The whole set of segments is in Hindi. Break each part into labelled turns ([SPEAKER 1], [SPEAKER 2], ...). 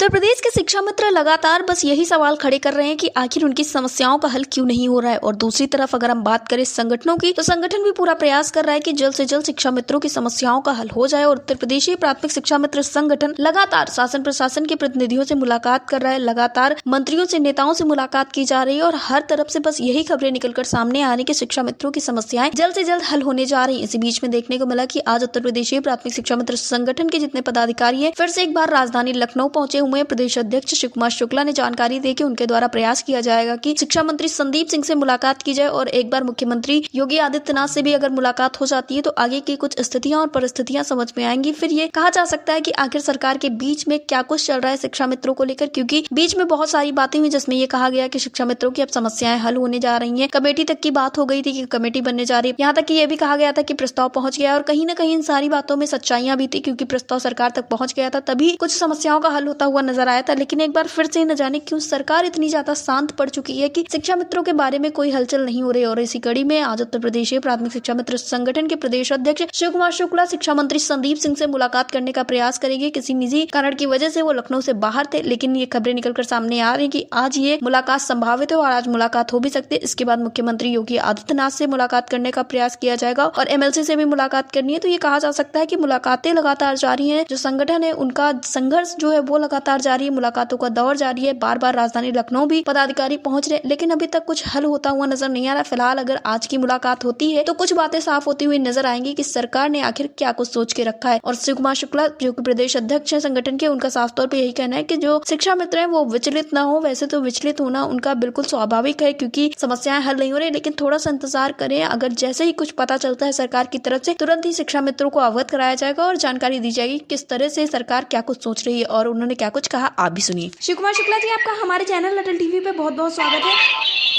[SPEAKER 1] उत्तर प्रदेश के शिक्षा मित्र लगातार बस यही सवाल खड़े कर रहे हैं कि आखिर उनकी समस्याओं का हल क्यों नहीं हो रहा है। और दूसरी तरफ अगर हम बात करें संगठनों की, तो संगठन भी पूरा प्रयास कर रहा है कि जल्द से जल्द शिक्षा मित्रों की समस्याओं का हल हो जाए। और उत्तर प्रदेशीय प्राथमिक शिक्षा मित्र संगठन लगातार शासन प्रशासन के प्रतिनिधियों से मुलाकात कर रहा है, लगातार मंत्रियों से, नेताओं से मुलाकात की जा रही है और हर तरफ से बस यही खबरें निकलकर सामने आ रही कि शिक्षा मित्रों की समस्याएं जल्द से जल्द हल होने जा रही है। इसी बीच में देखने को मिला कि आज उत्तर प्रदेशीय प्राथमिक शिक्षा मित्र संगठन के जितने पदाधिकारी हैं, फिर से एक बार राजधानी लखनऊ पहुंचे हुए प्रदेश अध्यक्ष शिव कुमार शुक्ला ने जानकारी दी कि उनके द्वारा प्रयास किया जाएगा कि शिक्षा मंत्री संदीप सिंह से मुलाकात की जाए और एक बार मुख्यमंत्री योगी आदित्यनाथ से भी अगर मुलाकात हो जाती है तो आगे की कुछ स्थितियां और परिस्थितियां समझ में आएंगी। फिर ये कहा जा सकता है कि आखिर सरकार के बीच में क्या कुछ चल रहा है शिक्षा मित्रों को लेकर, क्योंकि बीच में बहुत सारी बातें हुई जिसमें ये कहा गया कि शिक्षा मित्रों की अब समस्याएं हल होने जा रही है। कमेटी तक की बात हो गई थी कि कमेटी बनने जा रही है, यहाँ तक कि ये भी कहा गया था कि प्रस्ताव पहुंच गया और कहीं न कहीं इन सारी बातों में सच्चाइयां भी थी, क्योंकि प्रस्ताव सरकार तक पहुंच गया था, तभी कुछ समस्याओं का हल होता हुआ नजर आया था। लेकिन एक बार फिर से न जाने क्यों सरकार इतनी ज्यादा शांत पड़ चुकी है कि शिक्षा मित्रों के बारे में कोई हलचल नहीं हो रही। और इसी कड़ी में आज उत्तर प्रदेशीय प्राथमिक शिक्षा मित्र संगठन के प्रदेश अध्यक्ष शिव कुमार शुक्ला शिक्षा मंत्री संदीप सिंह से मुलाकात करने का प्रयास करेंगे। किसी निजी कारण की वजह से वो लखनऊ से बाहर थे, लेकिन ये खबरें निकलकर सामने आ रही है कि आज ये मुलाकात संभावित है और आज मुलाकात हो भी सकती है। इसके बाद मुख्यमंत्री योगी आदित्यनाथ से मुलाकात करने का प्रयास किया जाएगा और एमएलसी से भी मुलाकात करनी है। तो ये कहा जा सकता है कि मुलाकातें लगातार जारी है, जो संगठन है उनका संघर्ष जो है वो लगातार जारी है, मुलाकातों का दौर जारी है। बार बार राजधानी लखनऊ भी पदाधिकारी पहुंच रहे, लेकिन अभी तक कुछ हल होता हुआ नजर नहीं आ रहा। फिलहाल अगर आज की मुलाकात होती है तो कुछ बातें साफ होती हुई नजर आएंगी कि सरकार ने आखिर क्या कुछ सोच के रखा है। और शिव कुमार शुक्ला जो कि प्रदेश अध्यक्ष है संगठन के, उनका साफ तौर पर यही कहना है कि जो शिक्षा मित्र है वो विचलित ना हो। वैसे तो विचलित होना उनका बिल्कुल स्वाभाविक है, क्योंकि समस्याएं हल नहीं हो रही, लेकिन थोड़ा सा इंतजार करें। अगर जैसे ही कुछ पता चलता है सरकार की तरफ से, तुरंत ही शिक्षा मित्रों को अवगत कराया जाएगा और जानकारी दी जाएगी किस तरह से सरकार क्या कुछ सोच रही है और उन्होंने क्या कुछ कहा। आप भी सुनिए। शिव कुमार शुक्ला जी, आपका हमारे चैनल अटल टीवी पे बहुत बहुत स्वागत है।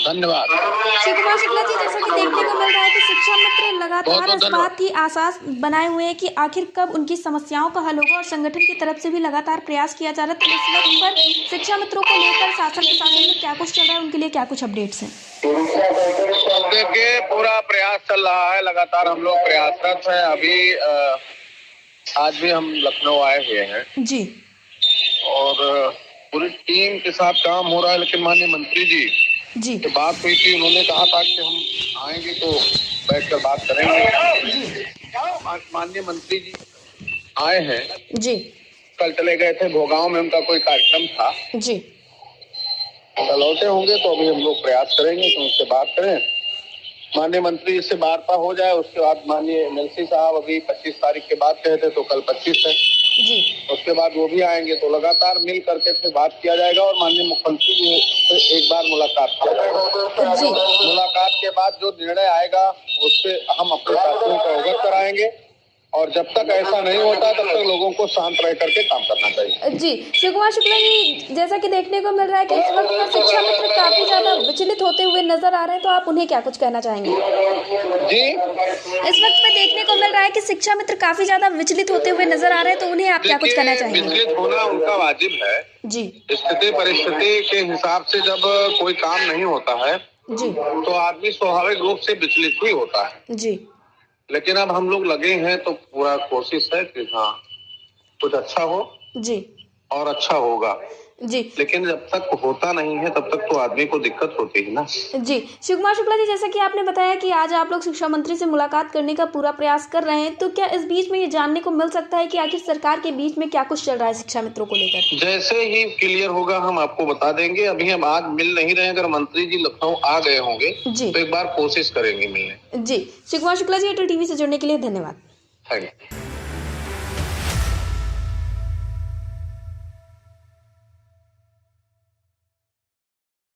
[SPEAKER 2] धन्यवाद।
[SPEAKER 1] शिव कुमार शुक्ला जी, जैसा कि देखने को मिल रहा है कि शिक्षा मित्र लगातार इस बात की आसास बनाए हुए हैं कि आखिर कब उनकी समस्याओं का हल होगा और संगठन की तरफ से भी लगातार प्रयास किया जा रहा है। तो इस वक्त पर शिक्षा मित्रों को लेकर शासन प्रशासन में क्या कुछ चल रहा है, उनके लिए क्या कुछ अपडेट्स हैं?
[SPEAKER 2] देखिए, पूरा प्रयास चल रहा है, लगातार हम लोग प्रयासरत हैं। अभी आज भी हम लखनऊ आए हुए हैं
[SPEAKER 1] जी, और
[SPEAKER 2] पूरी टीम के साथ काम हो रहा है। लेकिन माननीय मंत्री जी की बात हुई थी, उन्होंने कहा था कि हम आएंगे तो बैठकर बात करेंगे। माननीय मंत्री जी आए हैं
[SPEAKER 1] जी,
[SPEAKER 2] कल चले गए थे भोगांव में, उनका कोई कार्यक्रम था
[SPEAKER 1] जी,
[SPEAKER 2] कल लौटे होंगे। तो अभी हम लोग प्रयास करेंगे कि उनसे बात करें, माननीय मंत्री से वार्ता हो जाए। उसके बाद माननीय एमएलसी साहब अभी 25 तारीख के बाद कहे थे, तो कल 25 है
[SPEAKER 1] जी,
[SPEAKER 2] उसके बाद वो भी आएंगे, तो लगातार मिल करके फिर बात किया जाएगा और माननीय मुख्यमंत्री जी से एक बार मुलाकात किया जाएगा
[SPEAKER 1] जी।
[SPEAKER 2] मुलाकात के बाद जो निर्णय आएगा उससे हम अपने साथियों को अवगत कराएंगे और जब तक ऐसा नहीं होता तब तक लोगों को शांत रह करके काम करना चाहिए।
[SPEAKER 1] जी, शिव कुमार शुक्ला जी, जैसा कि देखने को मिल रहा है कि इस वक्त पर शिक्षा मित्र काफी ज्यादा विचलित होते हुए नजर आ रहे हैं, तो आप उन्हें क्या कुछ कहना चाहेंगे?
[SPEAKER 2] जी,
[SPEAKER 1] इस वक्त पे देखने को मिल रहा है कि शिक्षा मित्र काफी ज्यादा विचलित होते हुए नजर आ रहे हैं, तो उन्हें आप क्या कुछ कहना चाहेंगे?
[SPEAKER 2] विचलित होना उनका वाजिब है
[SPEAKER 1] जी,
[SPEAKER 2] स्थिति परिस्थिति के हिसाब से। जब कोई काम नहीं होता है
[SPEAKER 1] जी,
[SPEAKER 2] तो आदमी स्वाभाविक रूप से विचलित ही होता है।
[SPEAKER 1] जी,
[SPEAKER 2] लेकिन अब हम लोग लगे हैं तो पूरा कोशिश है कि हाँ कुछ अच्छा हो
[SPEAKER 1] जी,
[SPEAKER 2] और अच्छा होगा।
[SPEAKER 1] जी,
[SPEAKER 2] लेकिन जब तक होता नहीं है तब तक तो आदमी को दिक्कत होती है ना।
[SPEAKER 1] जी। शिव कुमार शुक्ला जी, जैसा कि आपने बताया कि आज आप लोग शिक्षा मंत्री से मुलाकात करने का पूरा प्रयास कर रहे हैं, तो क्या इस बीच में ये जानने को मिल सकता है कि आखिर सरकार के बीच में क्या कुछ चल रहा है शिक्षा मित्रों को लेकर?
[SPEAKER 2] जैसे ही क्लियर होगा हम आपको बता देंगे। अभी हम आज मिल नहीं रहे, अगर मंत्री जी लखनऊ आ गए होंगे
[SPEAKER 1] जी,
[SPEAKER 2] तो एक बार कोशिश करेंगे मिलने।
[SPEAKER 1] जी। शिव कुमार शुक्ला जी, अटल टीवी से जुड़ने के लिए धन्यवाद।
[SPEAKER 2] Thank you.